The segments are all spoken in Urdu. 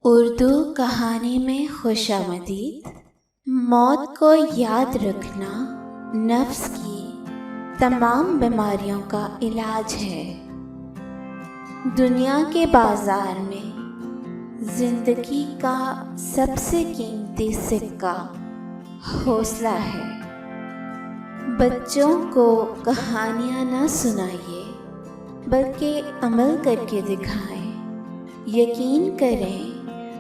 اردو کہانی میں خوش آمدید۔ موت کو یاد رکھنا نفس کی تمام بیماریوں کا علاج ہے۔ دنیا کے بازار میں زندگی کا سب سے قیمتی سکہ حوصلہ ہے۔ بچوں کو کہانیاں نہ سنائیے بلکہ عمل کر کے دکھائیں۔ یقین کریں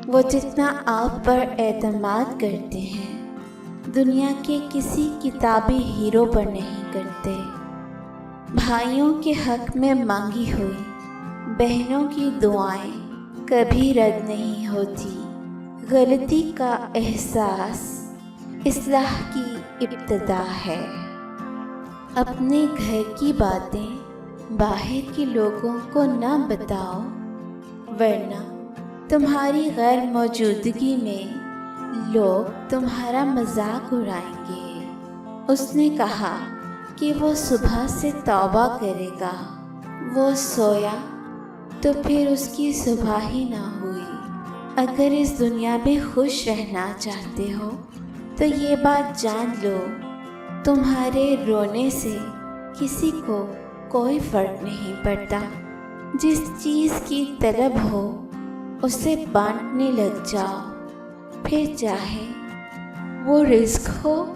وہ جتنا آپ پر اعتماد کرتے ہیں دنیا کے کسی کتابی ہیرو پر نہیں کرتے۔ بھائیوں کے حق میں مانگی ہوئی بہنوں کی دعائیں کبھی رد نہیں ہوتی۔ غلطی کا احساس اصلاح کی ابتدا ہے۔ اپنے گھر کی باتیں باہر کے لوگوں کو نہ بتاؤ ورنہ تمہاری غیر موجودگی میں لوگ تمہارا مذاق اڑائیں گے۔ اس نے کہا کہ وہ صبح سے توبہ کرے گا۔ وہ سویا تو پھر اس کی صبح ہی نہ ہوئی۔ اگر اس دنیا میں خوش رہنا چاہتے ہو تو یہ بات جان لو، تمہارے رونے سے کسی کو کوئی فرق نہیں پڑتا۔ جس چیز کی طلب ہو اسے بانٹنے لگ جاؤ، پھر چاہے وہ رزق ہو،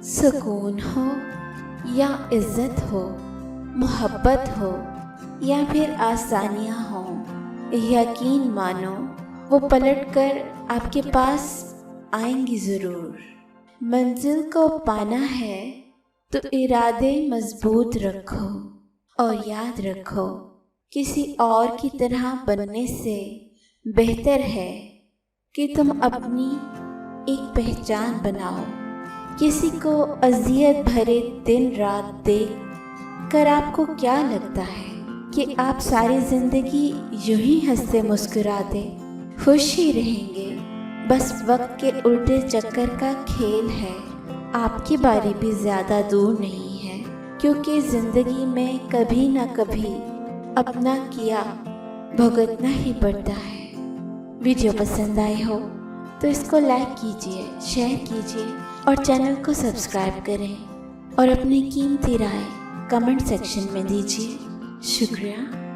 سکون ہو یا عزت ہو، محبت ہو یا پھر آسانیاں ہوں، یقین مانو وہ پلٹ کر آپ کے پاس آئیں گی ضرور۔ منزل کو پانا ہے تو ارادے مضبوط رکھو اور یاد رکھو کسی اور کی طرح بننے سے بہتر ہے کہ تم اپنی ایک پہچان بناؤ۔ کسی کو اذیت بھرے دن رات دیکھ کر آپ کو کیا لگتا ہے کہ آپ ساری زندگی یوں ہی ہنستے مسکراتے خوش ہی رہیں گے؟ بس وقت کے الٹے چکر کا کھیل ہے۔ آپ کی باری بھی زیادہ دور نہیں ہے، کیونکہ زندگی میں کبھی نہ کبھی اپنا کیا بھگتنا ہی پڑتا ہے۔ ویڈیو پسند آئی ہو تو اس کو لائک کیجیے، شیئر کیجیے اور چینل کو سبسکرائب کریں اور اپنی قیمتی رائے کمنٹ سیکشن میں دیجیے۔ شکریہ۔